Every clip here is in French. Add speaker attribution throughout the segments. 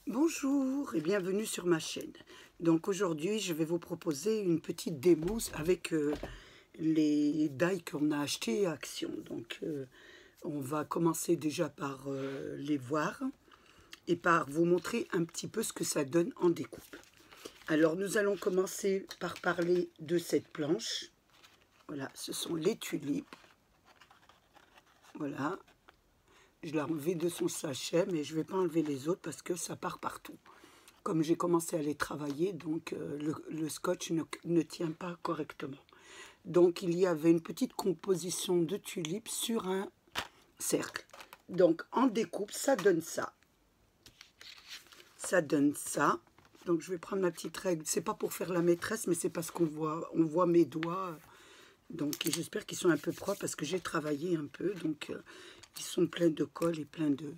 Speaker 1: Bonjour et bienvenue sur ma chaîne. Donc aujourd'hui je vais vous proposer une petite démo avec les die qu'on a acheté à Action. Donc on va commencer déjà par les voir et par vous montrer un petit peu ce que ça donne en découpe. Alors nous allons commencer par parler de cette planche. Voilà, ce sont les tulipes. Voilà. Je l'ai enlevé de son sachet, mais je ne vais pas enlever les autres parce que ça part partout. Comme j'ai commencé à les travailler, donc le scotch ne tient pas correctement. Donc il y avait une petite composition de tulipes sur un cercle. Donc en découpe, ça donne ça. Ça donne ça. Donc je vais prendre ma petite règle. C'est pas pour faire la maîtresse, mais c'est parce qu'on voit mes doigts. Donc j'espère qu'ils sont un peu propres parce que j'ai travaillé un peu. Donc ils sont pleins de colle et pleins de...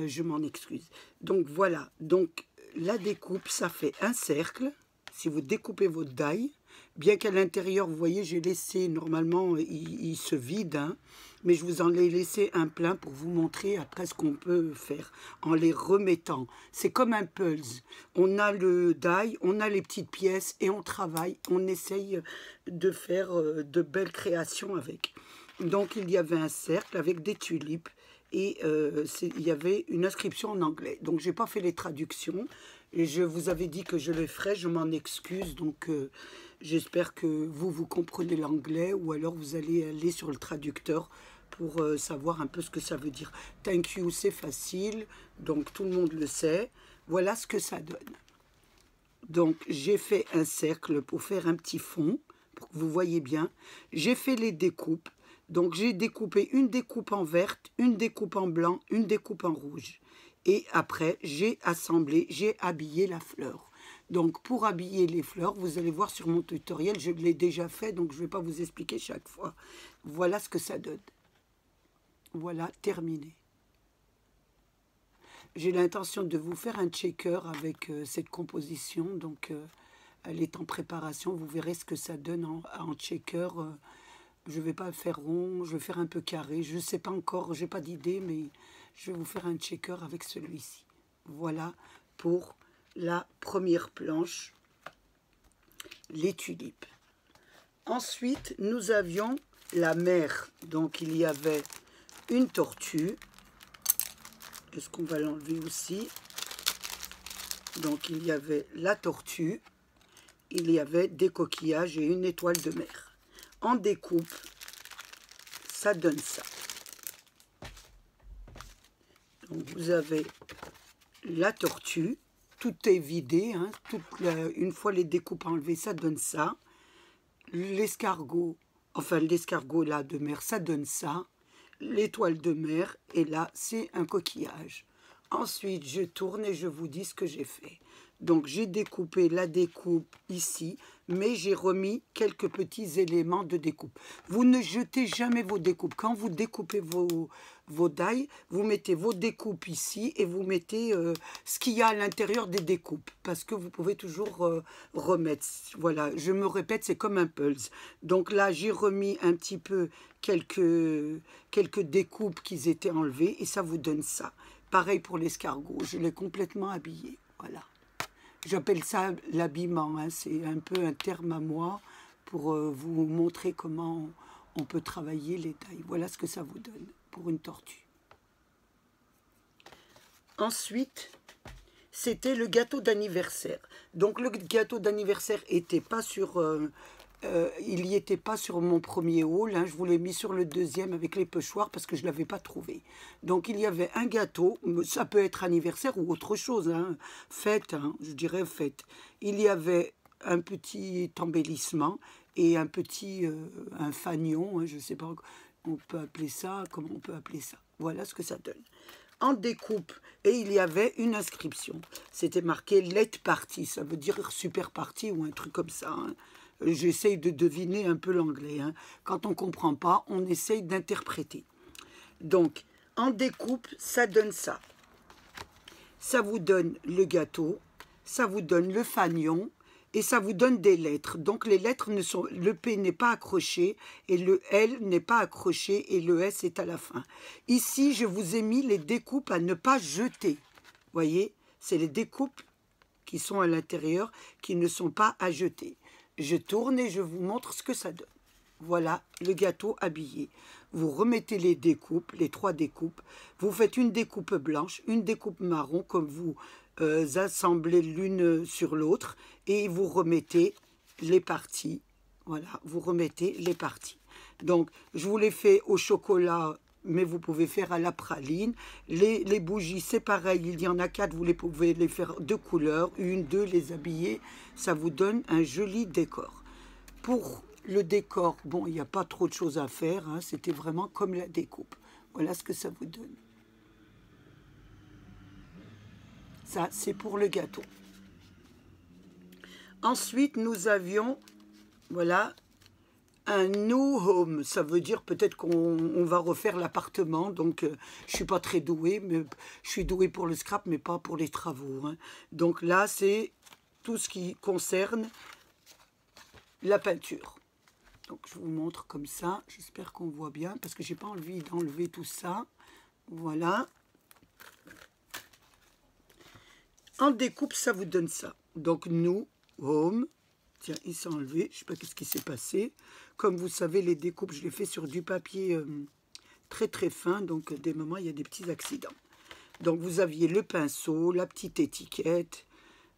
Speaker 1: je m'en excuse. Donc voilà. Donc la découpe, ça fait un cercle. Si vous découpez votre die, bien qu'à l'intérieur, vous voyez, j'ai laissé, normalement, il se vide, hein, mais je vous en ai laissé un plein pour vous montrer après ce qu'on peut faire en les remettant. C'est comme un puzzle. On a le die, on a les petites pièces et on travaille, on essaye de faire de belles créations avec. Donc, il y avait un cercle avec des tulipes. Et il y avait une inscription en anglais. Donc, je n'ai pas fait les traductions. Et je vous avais dit que je le ferais, je m'en excuse. Donc, j'espère que vous comprenez l'anglais ou alors vous allez aller sur le traducteur pour savoir un peu ce que ça veut dire. Thank you, c'est facile. Donc, tout le monde le sait. Voilà ce que ça donne. Donc, j'ai fait un cercle pour faire un petit fond, pour que vous voyez bien. J'ai fait les découpes. Donc, j'ai découpé une découpe en verte, une découpe en blanc, une découpe en rouge. Et après, j'ai assemblé, j'ai habillé la fleur. Donc, pour habiller les fleurs, vous allez voir sur mon tutoriel, je l'ai déjà fait, donc je ne vais pas vous expliquer chaque fois. Voilà ce que ça donne. Voilà, terminé. J'ai l'intention de vous faire un checker avec cette composition, donc elle est en préparation. Vous verrez ce que ça donne en checker. Je ne vais pas faire rond, je vais faire un peu carré. Je ne sais pas encore, je n'ai pas d'idée, mais je vais vous faire un checker avec celui-ci. Voilà pour la première planche, les tulipes. Ensuite, nous avions la mer. Donc, il y avait une tortue. Est-ce qu'on va l'enlever aussi? Donc, il y avait la tortue. Il y avait des coquillages et une étoile de mer. En découpe, ça donne ça. Donc vous avez la tortue, tout est vidé, hein, une fois les découpes enlevées, ça donne ça. L'escargot, enfin l'escargot là de mer, ça donne ça. L'étoile de mer, et là c'est un coquillage. Ensuite, je tourne et je vous dis ce que j'ai fait. Donc, j'ai découpé la découpe ici, mais j'ai remis quelques petits éléments de découpe. Vous ne jetez jamais vos découpes. Quand vous découpez vos die, vous mettez vos découpes ici et vous mettez ce qu'il y a à l'intérieur des découpes, parce que vous pouvez toujours remettre. Voilà, je me répète, c'est comme un puzzle. Donc là, j'ai remis un petit peu quelques découpes qui étaient enlevées et ça vous donne ça. Pareil pour l'escargot, je l'ai complètement habillé, voilà. J'appelle ça l'habillement, hein. C'est un peu un terme à moi pour vous montrer comment on peut travailler les tailles. Voilà ce que ça vous donne pour une tortue. Ensuite, c'était le gâteau d'anniversaire. Donc le gâteau d'anniversaire n'était pas sur... il n'y était pas sur mon premier haul, hein, je vous l'ai mis sur le deuxième avec les pochoirs parce que je ne l'avais pas trouvé. Donc il y avait un gâteau, ça peut être anniversaire ou autre chose, hein, fête, hein, je dirais fête. Il y avait un petit embellissement et un petit un fanion, hein, je ne sais pas, on peut appeler ça, comment on peut appeler ça. Voilà ce que ça donne. En découpe, et il y avait une inscription. C'était marqué « Let Party », ça veut dire « super party » ou un truc comme ça, hein. J'essaye de deviner un peu l'anglais, hein. Quand on ne comprend pas, on essaye d'interpréter. Donc, en découpe, ça donne ça. Ça vous donne le gâteau, ça vous donne le fanion et ça vous donne des lettres. Donc, les lettres, le P n'est pas accroché et le L n'est pas accroché et le S est à la fin. Ici, je vous ai mis les découpes à ne pas jeter. Voyez, c'est les découpes qui sont à l'intérieur, qui ne sont pas à jeter. Je tourne et je vous montre ce que ça donne. Voilà le gâteau habillé. Vous remettez les découpes, les 3 découpes. Vous faites une découpe blanche, une découpe marron, comme vous assemblez l'une sur l'autre. Et vous remettez les parties. Voilà, vous remettez les parties. Donc, je vous l'ai fait au chocolat, mais vous pouvez faire à la praline. Les bougies, c'est pareil, il y en a 4, vous pouvez les faire de couleurs, 1, 2, les habiller. Ça vous donne un joli décor. Pour le décor, bon, il n'y a pas trop de choses à faire, hein, c'était vraiment comme la découpe. Voilà ce que ça vous donne. Ça, c'est pour le gâteau. Ensuite, nous avions, voilà, un new home. Ça veut dire peut-être qu'on va refaire l'appartement. Donc, je ne suis pas très douée, mais je suis douée pour le scrap, mais pas pour les travaux. Hein. Donc là, c'est tout ce qui concerne la peinture. Donc, je vous montre comme ça. J'espère qu'on voit bien, parce que je n'ai pas envie d'enlever tout ça. Voilà. En découpe, ça vous donne ça. Donc, nous, home. Tiens, il s'est enlevé. Je ne sais pas qu'est-ce qui s'est passé. Comme vous savez, les découpes, je les fais sur du papier très, très fin. Donc, des moments, il y a des petits accidents. Donc, vous aviez le pinceau, la petite étiquette.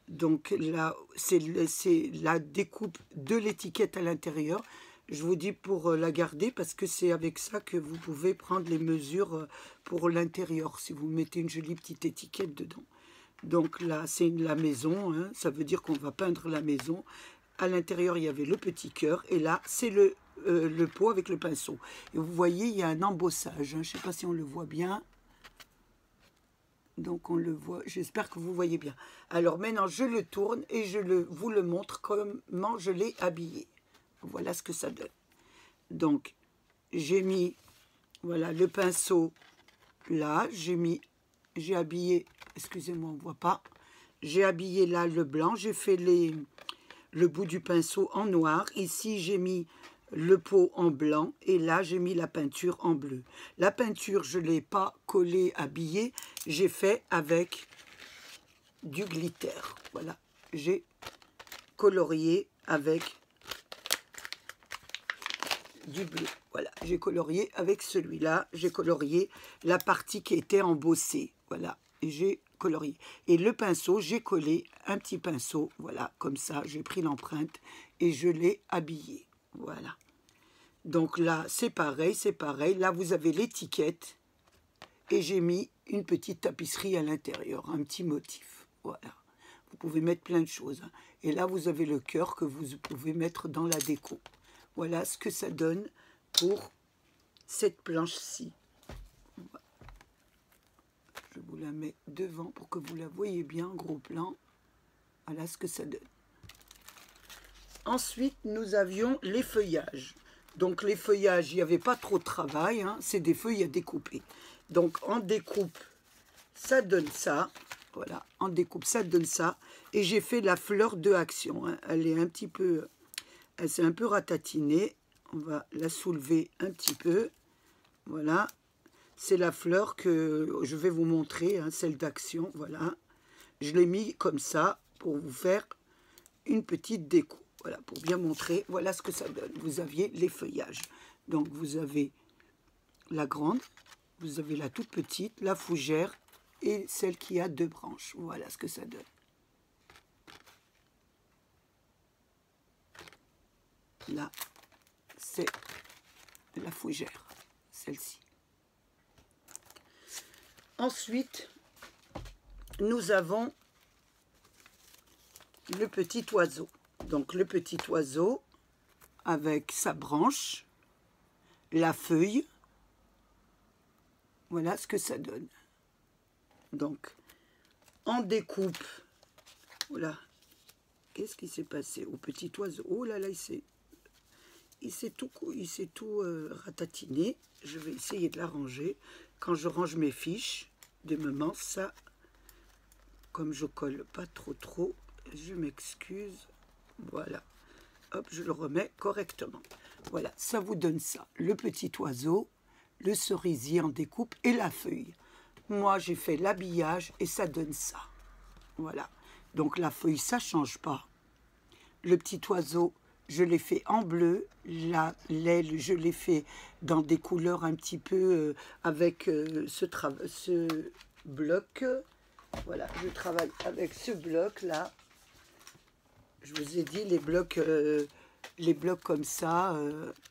Speaker 1: Donc, là, c'est la découpe de l'étiquette à l'intérieur. Je vous dis pour la garder parce que c'est avec ça que vous pouvez prendre les mesures pour l'intérieur. Si vous mettez une jolie petite étiquette dedans. Donc là, c'est la maison. Hein, ça veut dire qu'on va peindre la maison. À l'intérieur, il y avait le petit cœur. Et là, c'est le pot avec le pinceau. Et vous voyez, il y a un embossage. Hein, je ne sais pas si on le voit bien. Donc on le voit, j'espère que vous voyez bien. Alors maintenant, je le tourne et vous le montre comment je l'ai habillé. Voilà ce que ça donne. Donc, j'ai mis, voilà, le pinceau là. J'ai habillé, excusez-moi, on ne voit pas. J'ai habillé là le blanc. J'ai fait le bout du pinceau en noir. Ici, j'ai mis le pot en blanc et là, j'ai mis la peinture en bleu. La peinture, je ne l'ai pas collée, habillée. J'ai fait avec du glitter. Voilà, j'ai colorié avec du bleu. Voilà, j'ai colorié avec celui-là. J'ai colorié la partie qui était embossée. Voilà, et j'ai colorié. Et le pinceau, j'ai collé un petit pinceau. Voilà, comme ça, j'ai pris l'empreinte et je l'ai habillé. Voilà. Donc là, c'est pareil, c'est pareil. Là, vous avez l'étiquette. Et j'ai mis une petite tapisserie à l'intérieur, un petit motif. Voilà. Vous pouvez mettre plein de choses. Hein. Et là, vous avez le cœur que vous pouvez mettre dans la déco. Voilà ce que ça donne pour cette planche-ci. Je vous la mets devant pour que vous la voyez bien, gros plan. Voilà ce que ça donne. Ensuite, nous avions les feuillages. Donc, les feuillages, il n'y avait pas trop de travail. Hein. C'est des feuilles à découper. Donc, en découpe, ça donne ça. Voilà, en découpe, ça donne ça. Et j'ai fait la fleur de action. Hein. Elle est un petit peu... Elle s'est un peu ratatinée. On va la soulever un petit peu. Voilà. C'est la fleur que je vais vous montrer, hein, celle d'action. Voilà. Je l'ai mis comme ça pour vous faire une petite déco. Voilà, pour bien montrer. Voilà ce que ça donne. Vous aviez les feuillages. Donc, vous avez la grande, vous avez la toute petite, la fougère et celle qui a 2 branches. Voilà ce que ça donne. Là, c'est la fougère, celle-ci. Ensuite, nous avons le petit oiseau. Donc, le petit oiseau avec sa branche, la feuille. Voilà ce que ça donne. Donc, en découpe, voilà. Qu'est-ce qui s'est passé au petit oiseau? Oh là là, il s'est tout ratatiné. Je vais essayer de l'arranger. Quand je range mes fiches, de moment, ça, comme je colle pas trop, je m'excuse. Voilà. Hop, je le remets correctement. Voilà, ça vous donne ça. Le petit oiseau, le cerisier en découpe et la feuille. Moi, j'ai fait l'habillage et ça donne ça. Voilà. Donc la feuille, ça ne change pas. Le petit oiseau, je l'ai fait en bleu. L'aile, je l'ai fait dans des couleurs un petit peu avec ce bloc. Voilà, je travaille avec ce bloc-là. Je vous ai dit, les blocs comme ça,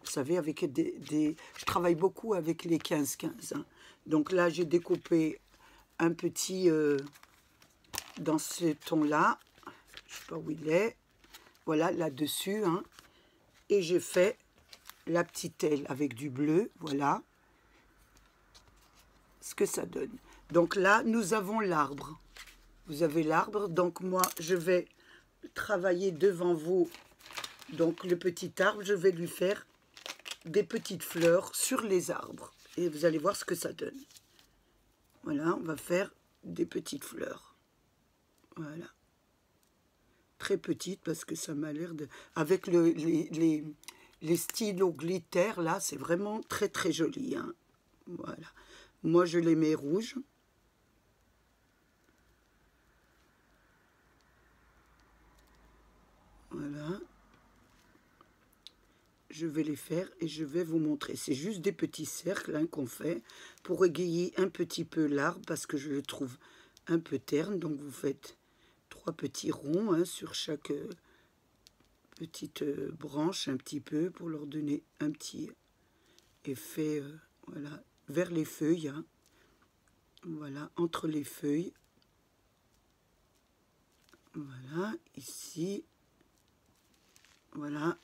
Speaker 1: vous savez, avec je travaille beaucoup avec les 15-15. Hein. Donc là, j'ai découpé un petit dans ce ton-là. Je ne sais pas où il est. Voilà, là-dessus. Hein. Et j'ai fait la petite aile avec du bleu. Voilà ce que ça donne. Donc là, nous avons l'arbre. Vous avez l'arbre. Donc moi, je vais travailler devant vous. Donc le petit arbre, je vais lui faire des petites fleurs sur les arbres. Et vous allez voir ce que ça donne. Voilà, on va faire des petites fleurs. Voilà. Très petites parce que ça m'a l'air de... Avec les stylos glitter, là, c'est vraiment très très joli. Hein. Voilà. Moi, je les mets rouges. Voilà. Je vais les faire et je vais vous montrer. C'est juste des petits cercles hein, qu'on fait pour égayer un petit peu l'arbre parce que je le trouve un peu terne. Donc vous faites 3 petits ronds hein, sur chaque petite branche un petit peu pour leur donner un petit effet voilà, vers les feuilles. Hein. Voilà, entre les feuilles. Voilà, ici. Voilà.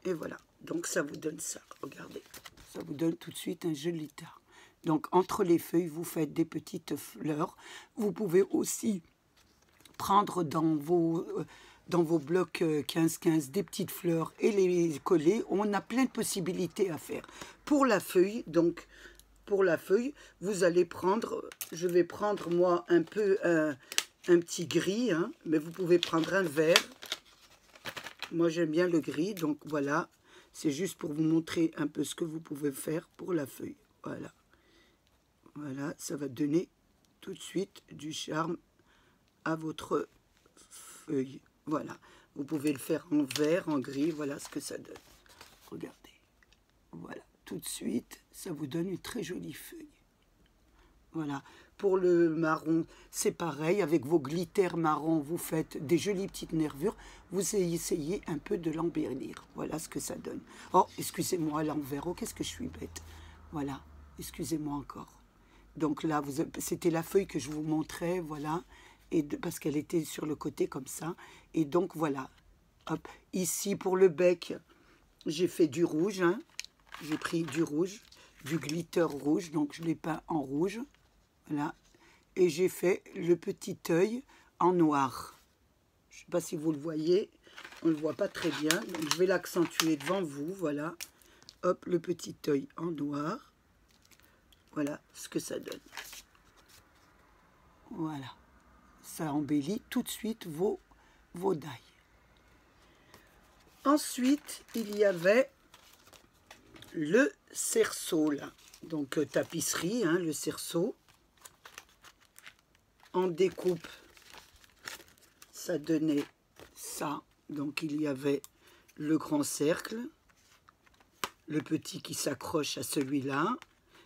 Speaker 1: Et voilà, donc ça vous donne ça, regardez. Ça vous donne tout de suite un joli tas. Donc entre les feuilles, vous faites des petites fleurs. Vous pouvez aussi prendre dans vos blocs 15-15 des petites fleurs et les coller. On a plein de possibilités à faire. Pour la feuille, donc pour la feuille, vous allez prendre, je vais prendre moi un peu un petit gris, hein, mais vous pouvez prendre un vert. Moi, j'aime bien le gris, donc voilà. C'est juste pour vous montrer un peu ce que vous pouvez faire pour la feuille. Voilà. Voilà, ça va donner tout de suite du charme à votre feuille. Voilà. Vous pouvez le faire en vert, en gris. Voilà ce que ça donne. Regardez. Voilà. Tout de suite, ça vous donne une très jolie feuille. Voilà. Pour le marron, c'est pareil. Avec vos glitters marron, vous faites des jolies petites nervures. Vous essayez un peu de l'embellir. Voilà ce que ça donne. Oh, excusez-moi, à l'envers. Oh, qu'est-ce que je suis bête. Voilà. Excusez-moi encore. Donc là, c'était la feuille que je vous montrais. Voilà. Et parce qu'elle était sur le côté comme ça. Et donc, voilà. Hop. Ici, pour le bec, j'ai fait du rouge. Hein. J'ai pris du rouge, du glitter rouge. Donc, je l'ai peint en rouge. Voilà. Et j'ai fait le petit œil en noir. Je ne sais pas si vous le voyez. On ne le voit pas très bien. Donc, je vais l'accentuer devant vous. Voilà. Hop, le petit œil en noir. Voilà ce que ça donne. Voilà. Ça embellit tout de suite vos dailles. Ensuite, il y avait le cerceau, là. Donc, tapisserie, hein, le cerceau. En découpe, ça donnait ça. Donc, il y avait le grand cercle, le petit qui s'accroche à celui-là.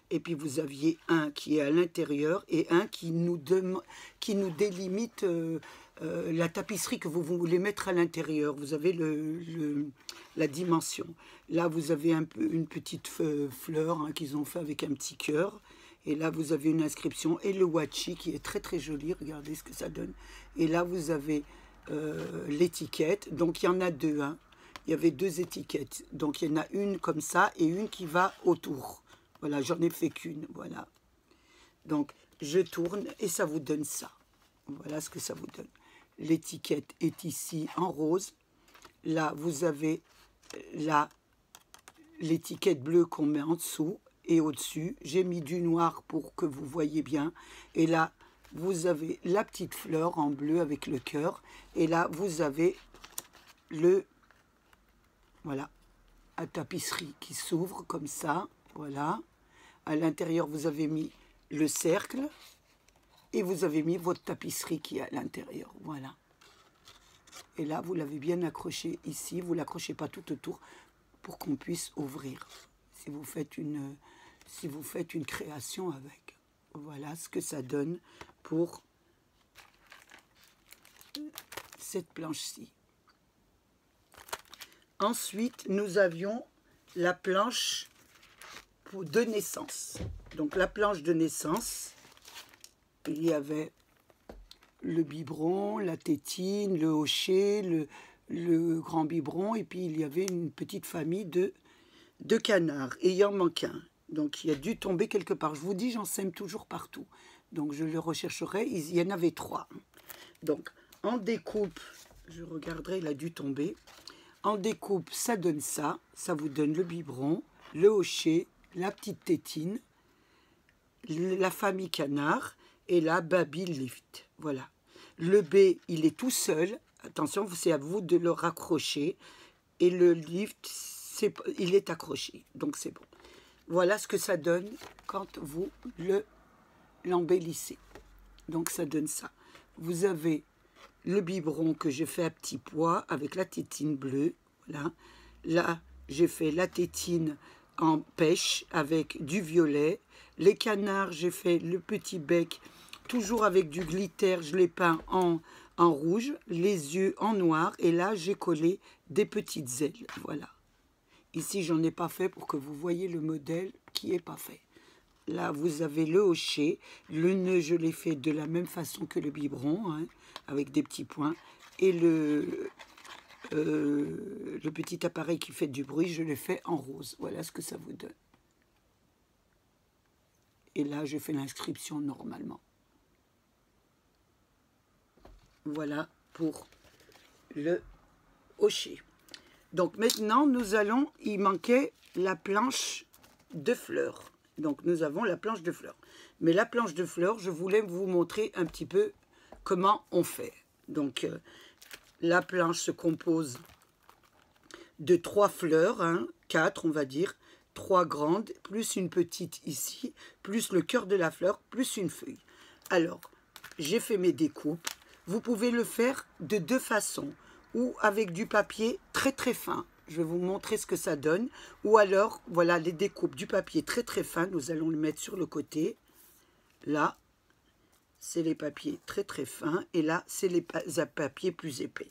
Speaker 1: Et puis, vous aviez un qui est à l'intérieur et un qui nous délimite la tapisserie que vous voulez mettre à l'intérieur. Vous avez la dimension. Là, vous avez une petite fleur hein, qu'ils ont fait avec un petit cœur. Et là, vous avez une inscription et le washi qui est très très joli. Regardez ce que ça donne. Et là, vous avez l'étiquette. Donc, il y en a deux. Hein. Il y avait 2 étiquettes. Donc, il y en a une comme ça et une qui va autour. Voilà, j'en ai fait qu'une. Voilà. Donc, je tourne et ça vous donne ça. Voilà ce que ça vous donne. L'étiquette est ici en rose. Là, vous avez l'étiquette bleue qu'on met en dessous. Et au-dessus, j'ai mis du noir pour que vous voyez bien. Et là, vous avez la petite fleur en bleu avec le cœur. Et là, vous avez voilà, la tapisserie qui s'ouvre comme ça. Voilà. À l'intérieur, vous avez mis le cercle. et vous avez mis votre tapisserie qui est à l'intérieur. Voilà. Et là, vous l'avez bien accroché ici. Vous ne l'accrochez pas tout autour pour qu'on puisse ouvrir. Si vous faites une création avec. Voilà ce que ça donne pour cette planche-ci. Ensuite, nous avions la planche de naissance. Donc la planche de naissance, il y avait le biberon, la tétine, le hochet, le grand biberon, et puis il y avait une petite famille de canards. Et il en manque un. Donc il a dû tomber quelque part. Je vous dis, j'en sème toujours partout. Donc je le rechercherai. Il y en avait 3. Donc en découpe, je regarderai, il a dû tomber. En découpe, ça donne ça. Ça vous donne le biberon, le hochet, la petite tétine, la famille canard et la baby lift. Voilà. Le B, il est tout seul. Attention, c'est à vous de le raccrocher. Et le lift, il est accroché. Donc c'est bon. Voilà ce que ça donne quand vous l'embellissez. Donc ça donne ça. Vous avez le biberon que j'ai fait à petit pois avec la tétine bleue. Voilà. Là, j'ai fait la tétine en pêche avec du violet. Les canards, j'ai fait le petit bec, toujours avec du glitter. Je l'ai peint en rouge, les yeux en noir. Et là, j'ai collé des petites ailes. Voilà. Ici, j'en ai pas fait pour que vous voyez le modèle qui n'est pas fait. Là, vous avez le hochet. Le nœud, je l'ai fait de la même façon que le biberon, hein, avec des petits points. Et le petit appareil qui fait du bruit, je l'ai fait en rose. Voilà ce que ça vous donne. Et là, je fais l'inscription normalement. Voilà pour le hochet. Donc maintenant, il manquait la planche de fleurs. Donc nous avons la planche de fleurs. Mais la planche de fleurs, je voulais vous montrer un petit peu comment on fait. Donc la planche se compose de 3 fleurs, hein, 4 on va dire, 3 grandes, plus une petite ici, plus le cœur de la fleur, plus une feuille. Alors, j'ai fait mes découpes. Vous pouvez le faire de 2 façons, ou avec du papier très très fin. Je vais vous montrer ce que ça donne. Ou alors, voilà les découpes du papier très très fin. Nous allons le mettre sur le côté. Là, c'est les papiers très très fins. Et là, c'est les papiers plus épais.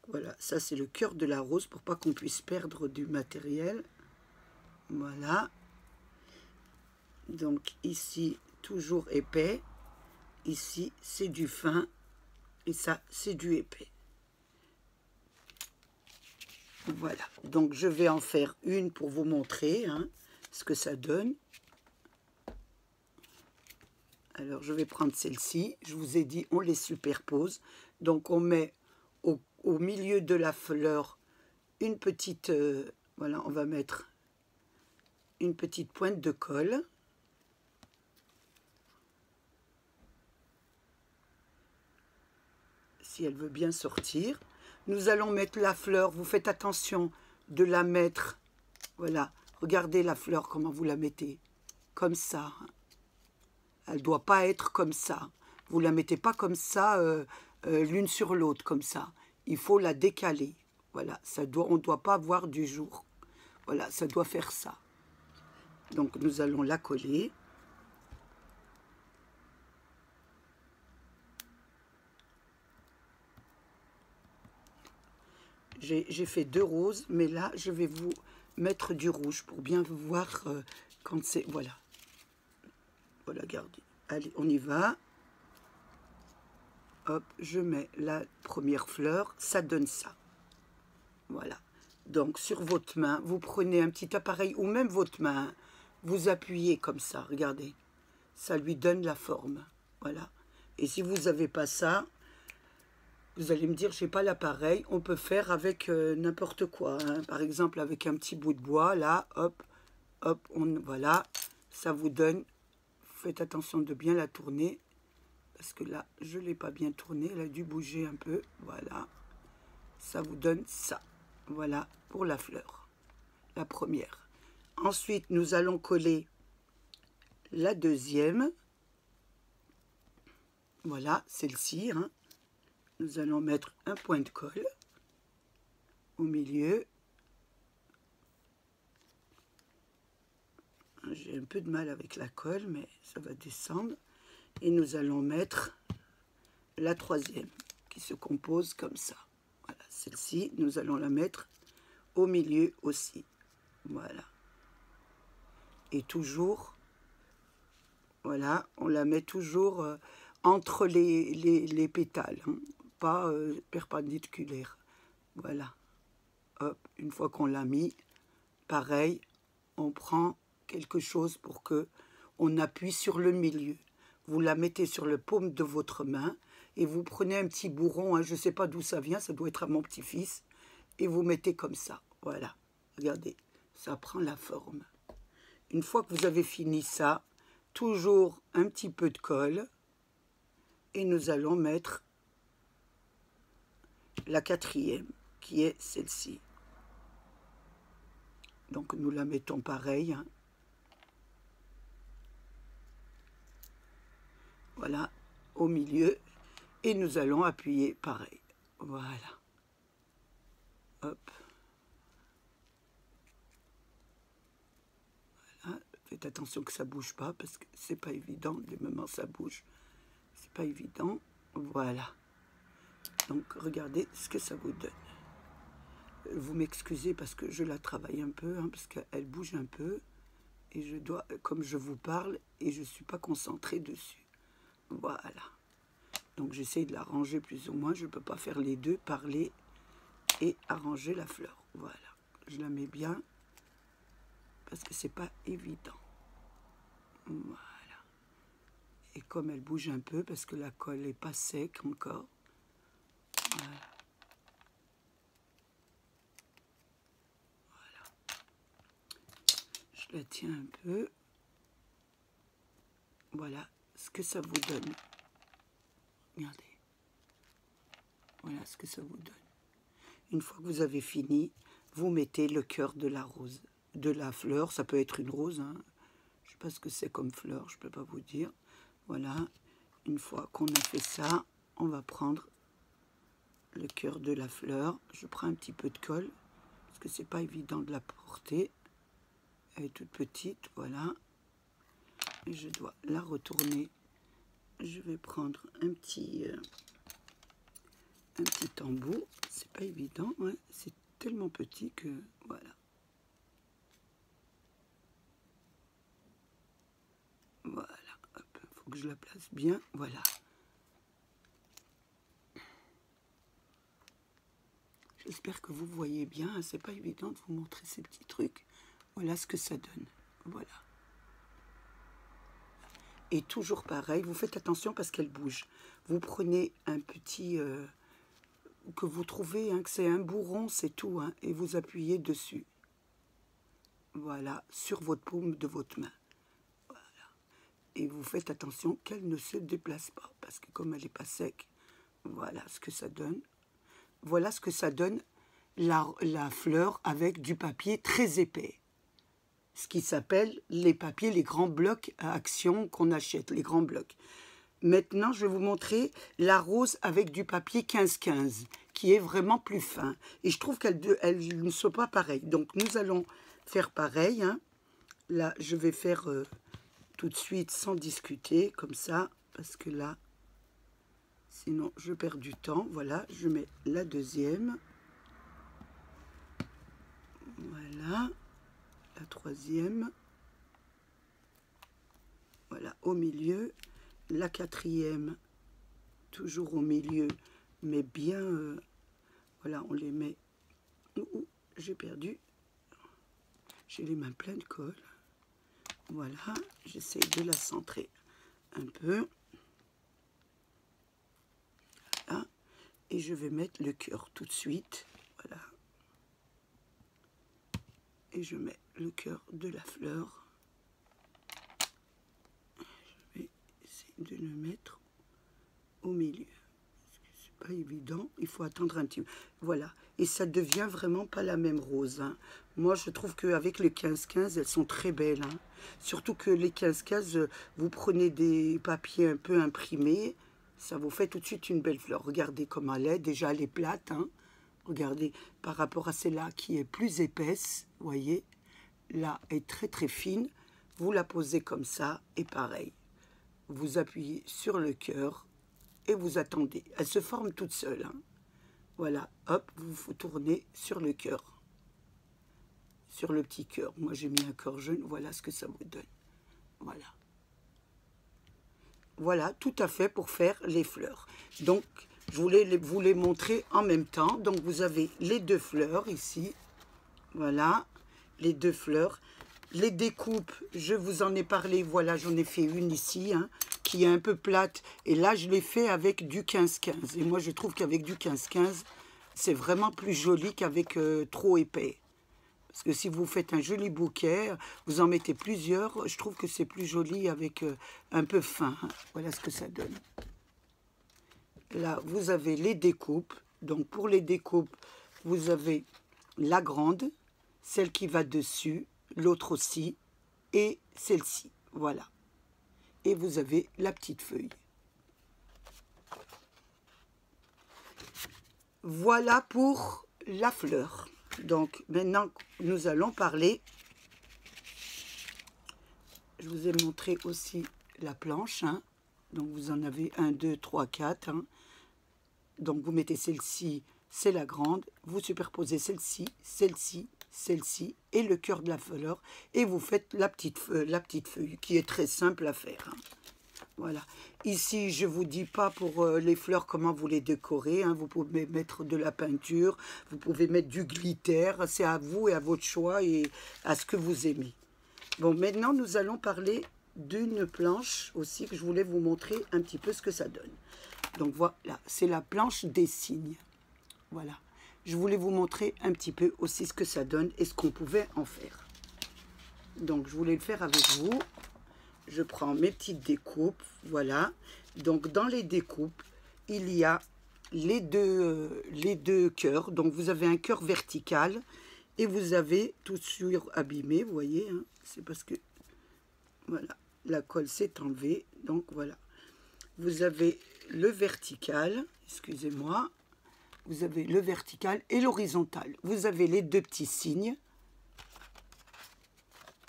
Speaker 1: Voilà, ça c'est le cœur de la rose pour pas qu'on puisse perdre du matériel. Voilà. Donc ici, toujours épais. Ici, c'est du fin. Et ça, c'est du épais. Voilà. Donc je vais en faire une pour vous montrer hein, ce que ça donne. Alors je vais prendre celle-ci. Je vous ai dit, on les superpose. Donc on met au milieu de la fleur une petite... voilà, on va mettre une petite pointe de colle. Si elle veut bien sortir. Nous allons mettre la fleur. Vous faites attention de la mettre. Voilà, regardez la fleur, comment vous la mettez. Comme ça. Elle ne doit pas être comme ça. Vous ne la mettez pas comme ça, l'une sur l'autre, comme ça. Il faut la décaler. Voilà, on ne doit pas voir du jour. Voilà, ça doit faire ça. Donc, nous allons la coller. J'ai fait 2 roses, mais là, je vais vous mettre du rouge pour bien voir quand c'est... Voilà. Voilà, regardez. Allez, on y va. Hop, je mets la première fleur. Ça donne ça. Voilà. Donc, sur votre main, vous prenez un petit appareil, ou même votre main, vous appuyez comme ça, regardez. Ça lui donne la forme. Voilà. Et si vous n'avez pas ça... Vous allez me dire, je n'ai pas l'appareil. On peut faire avec n'importe quoi. Hein. Par exemple, avec un petit bout de bois. Là, hop, hop, voilà. Ça vous donne... Faites attention de bien la tourner. Parce que là, je ne l'ai pas bien tournée. Elle a dû bouger un peu. Voilà. Ça vous donne ça. Voilà pour la fleur. La première. Ensuite, nous allons coller la deuxième. Voilà, celle-ci, hein. Nous allons mettre un point de colle au milieu. J'ai un peu de mal avec la colle, mais ça va descendre. Et nous allons mettre la troisième, qui se compose comme ça. Voilà, celle-ci, nous allons la mettre au milieu aussi. Voilà. Et toujours, voilà, on la met toujours entre les pétales, hein, pas perpendiculaire. Voilà. Hop, une fois qu'on l'a mis, pareil, on prend quelque chose pour que on appuie sur le milieu. Vous la mettez sur le paume de votre main et vous prenez un petit bourron, hein, je ne sais pas d'où ça vient, ça doit être à mon petit-fils, et vous mettez comme ça. Voilà, regardez, ça prend la forme. Une fois que vous avez fini ça, toujours un petit peu de colle, et nous allons mettre la quatrième, qui est celle-ci. Donc nous la mettons pareil, hein. Voilà, au milieu, et nous allons appuyer pareil. Voilà. Hop. Voilà. Faites attention que ça ne bouge pas, parce que c'est pas évident. Du moment ça bouge, c'est pas évident. Voilà. Donc regardez ce que ça vous donne. Vous m'excusez parce que je la travaille un peu, hein, parce qu'elle bouge un peu. Et je dois, comme je vous parle, et je ne suis pas concentrée dessus. Voilà. Donc j'essaie de la ranger plus ou moins. Je ne peux pas faire les deux, parler et arranger la fleur. Voilà. Je la mets bien parce que c'est pas évident. Voilà. Et comme elle bouge un peu, parce que la colle n'est pas sec encore. Voilà. Voilà. Je la tiens un peu. Voilà ce que ça vous donne. Regardez. Voilà ce que ça vous donne. Une fois que vous avez fini, vous mettez le cœur de la rose, de la fleur. Ça peut être une rose, hein. Je ne sais pas ce que c'est comme fleur, je ne peux pas vous dire. Voilà. Une fois qu'on a fait ça, on va prendre le cœur de la fleur. Je prends un petit peu de colle, parce que c'est pas évident de la porter. Elle est toute petite, voilà. Et je dois la retourner. Je vais prendre un petit embout. C'est pas évident, ouais. C'est tellement petit que voilà. Voilà, hop, faut que je la place bien, voilà. J'espère que vous voyez bien, c'est pas évident de vous montrer ces petits trucs. Voilà ce que ça donne, voilà. Et toujours pareil, vous faites attention parce qu'elle bouge. Vous prenez un petit, que vous trouvez, hein, que c'est un bourron, c'est tout, hein, et vous appuyez dessus. Voilà, sur votre paume de votre main. Voilà. Et vous faites attention qu'elle ne se déplace pas, parce que comme elle n'est pas sec, voilà ce que ça donne. Voilà ce que ça donne la fleur avec du papier très épais. Ce qui s'appelle les papiers, les grands blocs à action qu'on achète, les grands blocs. Maintenant, je vais vous montrer la rose avec du papier 15-15, qui est vraiment plus fin. Et je trouve qu'elle ne soit pas pareille. Donc, nous allons faire pareil, hein. Là, je vais faire tout de suite sans discuter, comme ça, parce que là, sinon, je perds du temps. Voilà, je mets la deuxième. Voilà. La troisième. Voilà, au milieu. La quatrième, toujours au milieu, mais bien... voilà, on les met... j'ai perdu. J'ai les mains pleines de colle. Voilà, j'essaie de la centrer un peu. Voilà. Et je vais mettre le cœur tout de suite. Voilà. Et je mets le cœur de la fleur. Je vais essayer de le mettre au milieu. C'est pas évident, il faut attendre un petit peu. Voilà, et ça devient vraiment pas la même rose, hein. Moi, je trouve qu'avec les 15-15, elles sont très belles, hein. Surtout que les 15-15, vous prenez des papiers un peu imprimés. Ça vous fait tout de suite une belle fleur. Regardez comment elle est. Déjà, elle est plate. Hein. Regardez, par rapport à celle-là qui est plus épaisse, vous voyez, là, est très très fine. Vous la posez comme ça et pareil. Vous appuyez sur le cœur et vous attendez. Elle se forme toute seule. Hein. Voilà, hop, vous tournez sur le cœur. Sur le petit cœur. Moi, j'ai mis un cœur jaune. Voilà ce que ça vous donne. Voilà. Voilà, tout à fait pour faire les fleurs. Donc, je voulais vous les montrer en même temps. Donc, vous avez les deux fleurs ici. Voilà, les deux fleurs. Les découpes, je vous en ai parlé. Voilà, j'en ai fait une ici, hein, qui est un peu plate. Et là, je l'ai fait avec du 15-15. Et moi, je trouve qu'avec du 15-15, c'est vraiment plus joli qu'avec trop épais. Parce que si vous faites un joli bouquet, vous en mettez plusieurs, je trouve que c'est plus joli avec un peu fin. Voilà ce que ça donne. Là, vous avez les découpes. Donc, pour les découpes, vous avez la grande, celle qui va dessus, l'autre aussi, et celle-ci. Voilà. Et vous avez la petite feuille. Voilà pour la fleur. Donc, maintenant, nous allons parler. Je vous ai montré aussi la planche. Hein. Donc, vous en avez 1, 2, 3, 4. Hein. Donc, vous mettez celle-ci, c'est la grande. Vous superposez celle-ci, celle-ci, celle-ci et le cœur de la fleur. Et vous faites la petite feuille qui est très simple à faire. Hein. Voilà. Ici, je ne vous dis pas pour les fleurs comment vous les décorez. Hein. Vous pouvez mettre de la peinture, vous pouvez mettre du glitter. C'est à vous et à votre choix et à ce que vous aimez. Bon, maintenant, nous allons parler d'une planche aussi que je voulais vous montrer un petit peu ce que ça donne. Donc voilà, c'est la planche des cygnes. Voilà. Je voulais vous montrer un petit peu aussi ce que ça donne et ce qu'on pouvait en faire. Donc, je voulais le faire avec vous. Je prends mes petites découpes, voilà. Donc, dans les découpes, il y a les deux cœurs. Donc, vous avez un cœur vertical et vous avez tout surabîmé, vous voyez. Hein, c'est parce que, voilà, la colle s'est enlevée. Donc, voilà. Vous avez le vertical, excusez-moi. Vous avez le vertical et l'horizontal. Vous avez les deux petits cygnes.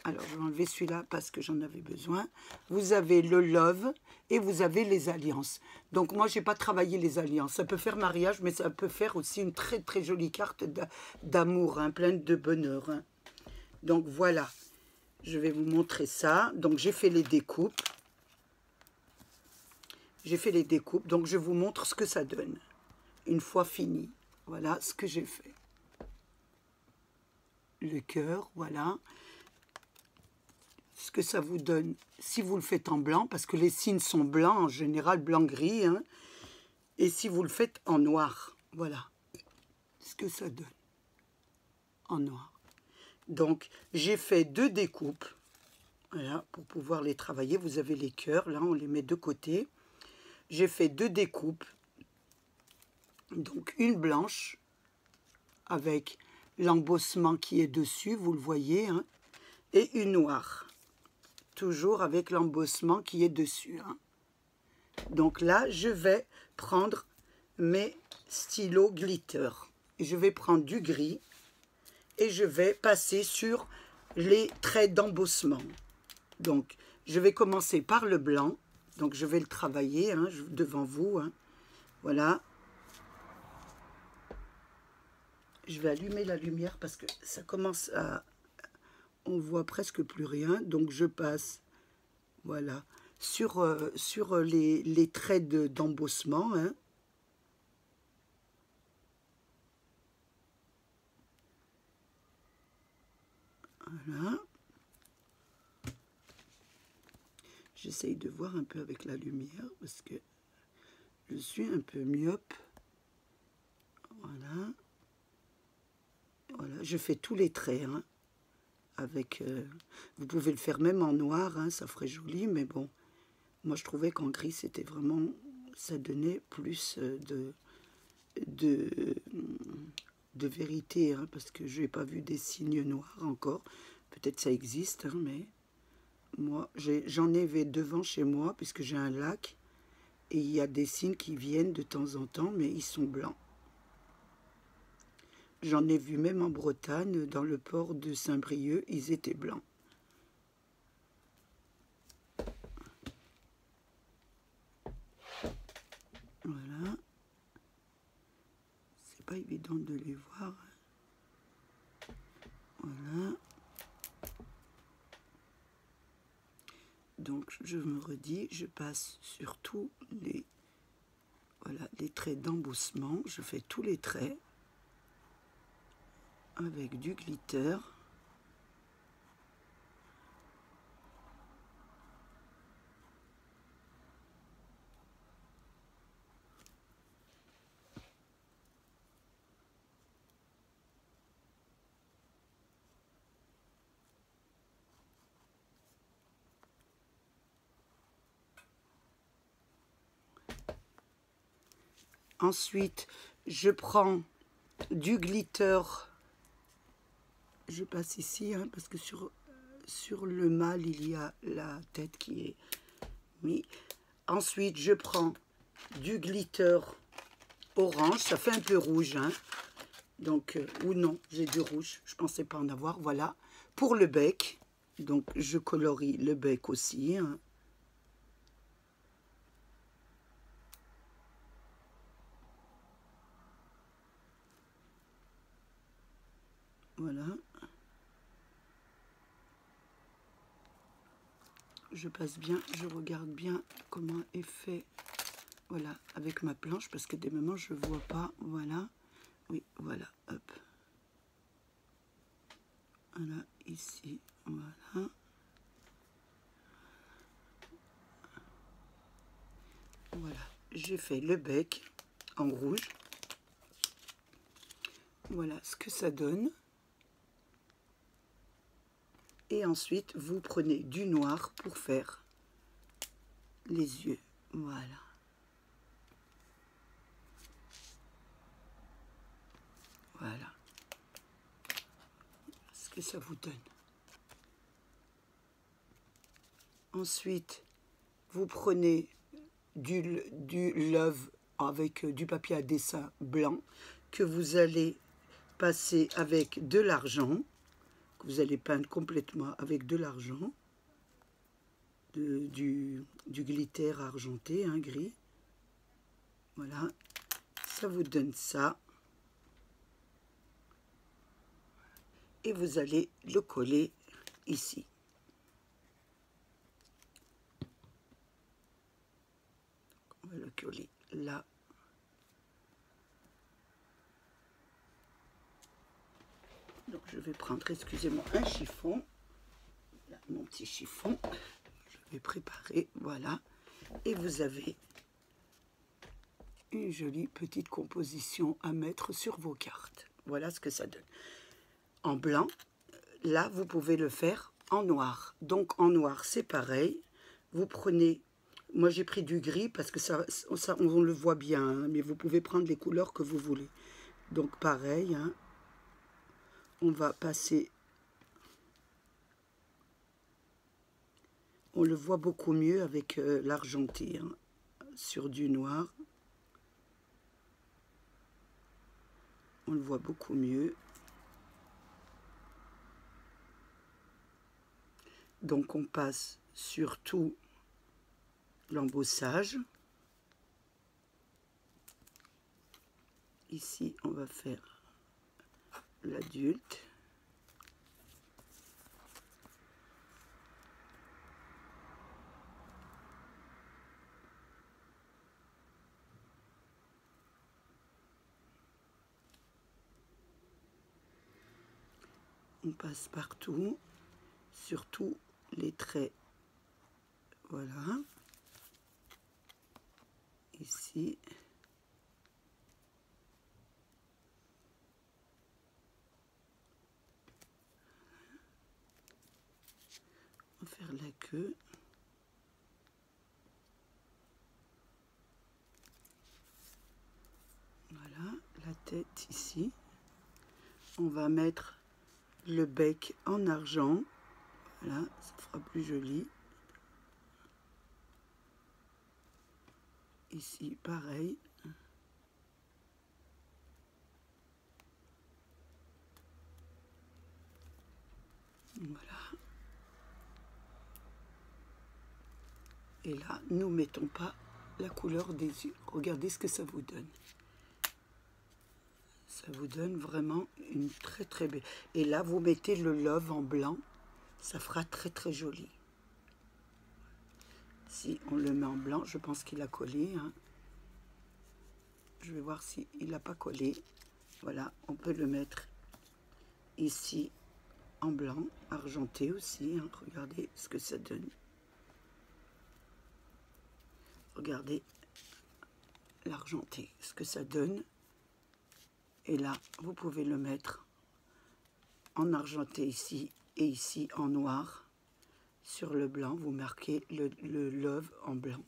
Speaker 1: Alors, je vais enlever celui-là parce que j'en avais besoin. Vous avez le love et vous avez les alliances. Donc, moi, je n'ai pas travaillé les alliances. Ça peut faire mariage, mais ça peut faire aussi une très, très jolie carte d'amour, hein, pleine de bonheur. Hein. Donc, voilà. Je vais vous montrer ça. Donc, j'ai fait les découpes. J'ai fait les découpes. Donc, je vous montre ce que ça donne. Une fois fini. Voilà ce que j'ai fait. Le cœur, voilà. Ce que ça vous donne si vous le faites en blanc, parce que les cygnes sont blancs, en général blanc-gris, hein, et si vous le faites en noir, voilà ce que ça donne en noir. Donc, j'ai fait deux découpes, voilà, pour pouvoir les travailler. Vous avez les cœurs, là, on les met de côté. J'ai fait deux découpes, donc une blanche, avec l'embossement qui est dessus, vous le voyez, hein, et une noire. Toujours avec l'embossement qui est dessus. Hein. Donc là, je vais prendre mes stylos glitter. Et je vais prendre du gris et je vais passer sur les traits d'embossement. Donc, je vais commencer par le blanc. Donc, je vais le travailler hein, devant vous. Hein. Voilà. Je vais allumer la lumière parce que ça commence à... On voit presque plus rien, donc je passe, voilà, sur les traits d'embossement. Hein. Voilà. J'essaye de voir un peu avec la lumière parce que je suis un peu myope. Voilà. Voilà, je fais tous les traits, hein. Avec, vous pouvez le faire même en noir, hein, ça ferait joli, mais bon, moi je trouvais qu'en gris c'était vraiment, ça donnait plus de vérité, hein, parce que je n'ai pas vu des cygnes noirs encore, peut-être ça existe, hein, mais moi j'en ai devant chez moi, puisque j'ai un lac, Et il y a des signes qui viennent de temps en temps, mais ils sont blancs. J'en ai vu même en Bretagne, dans le port de Saint-Brieuc, ils étaient blancs. Voilà. C'est pas évident de les voir. Voilà. Donc je me redis, je passe sur tous les, voilà, les traits d'emboussement. Je fais tous les traits avec du glitter. Ensuite, je prends du glitter. Je passe ici, hein, parce que sur le mâle, il y a la tête qui est mise. Ensuite, je prends du glitter orange. Ça fait un peu rouge, hein. Donc, ou non, j'ai du rouge. Je ne pensais pas en avoir. Voilà. Pour le bec, donc je colorie le bec aussi, hein. Voilà. Je passe bien, je regarde bien comment est fait, voilà, avec ma planche, parce que des moments je vois pas, voilà, oui, voilà, hop, voilà, ici, voilà, voilà, j'ai fait le bec en rouge, voilà ce que ça donne. Et ensuite, vous prenez du noir pour faire les yeux. Voilà. Voilà. Ce que ça vous donne. Ensuite, vous prenez du love avec du papier à dessin blanc que vous allez passer avec de l'argent. Vous allez peindre complètement avec de l'argent, du glitter argenté, hein, gris. Voilà, ça vous donne ça. Et vous allez le coller ici. On va le coller là. Donc je vais prendre, excusez-moi, un chiffon. Là, mon petit chiffon. Je vais préparer, voilà. Et vous avez une jolie petite composition à mettre sur vos cartes. Voilà ce que ça donne. En blanc, là, vous pouvez le faire en noir. Donc en noir, c'est pareil. Vous prenez, moi j'ai pris du gris parce que ça on le voit bien, hein, mais vous pouvez prendre les couleurs que vous voulez. Donc pareil, hein, on va passer, on le voit beaucoup mieux avec l'argenté, hein, sur du noir. On le voit beaucoup mieux. Donc on passe sur tout l'embossage. Ici, on va faire l'adulte. On passe partout, sur tous les traits. Voilà. Ici. On va faire la queue. Voilà, la tête ici. On va mettre le bec en argent. Voilà, ça fera plus joli. Ici, pareil. Voilà. Et là, nous mettons pas la couleur des yeux. Regardez ce que ça vous donne. Ça vous donne vraiment une très belle. Et là, vous mettez le love en blanc. Ça fera très joli. Si on le met en blanc, je pense qu'il a collé. Hein. Je vais voir s'il n'a pas collé. Voilà, on peut le mettre ici en blanc, argenté aussi. Hein. Regardez ce que ça donne. Regardez l'argenté, ce que ça donne. Et là, vous pouvez le mettre en argenté ici et ici en noir. Sur le blanc, vous marquez le love en blanc.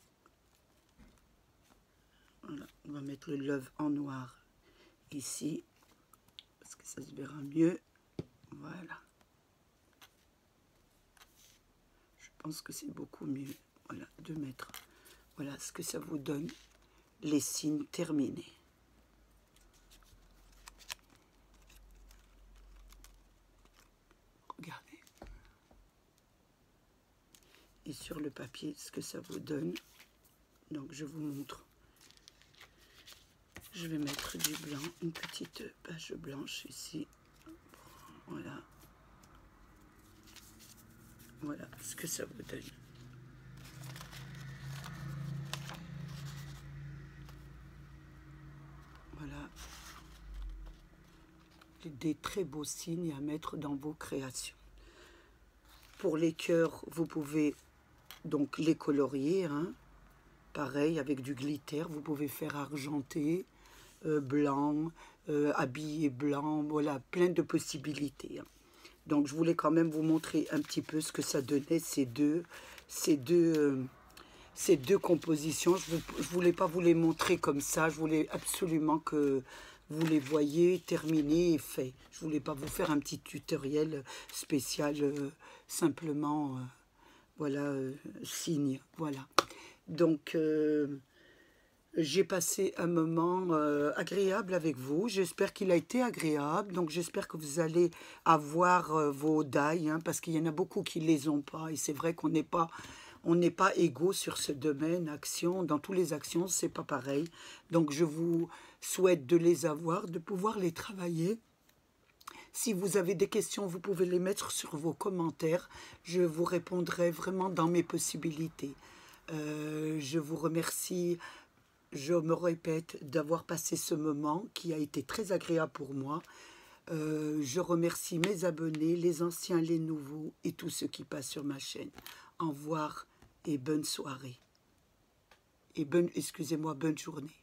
Speaker 1: Voilà, on va mettre le love en noir ici, parce que ça se verra mieux. Voilà. Je pense que c'est beaucoup mieux, voilà, de mettre. Voilà ce que ça vous donne, les signes terminés. Regardez. Et sur le papier, ce que ça vous donne. Donc, je vous montre. Je vais mettre du blanc, une petite page blanche ici. Voilà. Voilà ce que ça vous donne. Voilà. Des très beaux signes à mettre dans vos créations. Pour les cœurs, vous pouvez donc les colorier. Hein. Pareil, avec du glitter, vous pouvez faire argenté, blanc, habillé blanc. Voilà, plein de possibilités. Hein. Donc, je voulais quand même vous montrer un petit peu ce que ça donnait, ces deux compositions. Je ne voulais pas vous les montrer comme ça. Je voulais absolument que vous les voyez terminés et faits. Je ne voulais pas vous faire un petit tutoriel spécial, simplement, voilà, signe. Voilà. Donc, j'ai passé un moment agréable avec vous. J'espère qu'il a été agréable. Donc, j'espère que vous allez avoir vos die, hein, parce qu'il y en a beaucoup qui ne les ont pas. Et c'est vrai qu'on n'est pas égaux sur ce domaine, action. Dans toutes les actions, c'est pas pareil. Donc, je vous souhaite de les avoir, de pouvoir les travailler. Si vous avez des questions, vous pouvez les mettre sur vos commentaires. Je vous répondrai vraiment dans mes possibilités. Je vous remercie, je me répète, d'avoir passé ce moment qui a été très agréable pour moi. Je remercie mes abonnés, les anciens, les nouveaux et tous ceux qui passent sur ma chaîne. Au revoir et bonne soirée. Et bonne journée.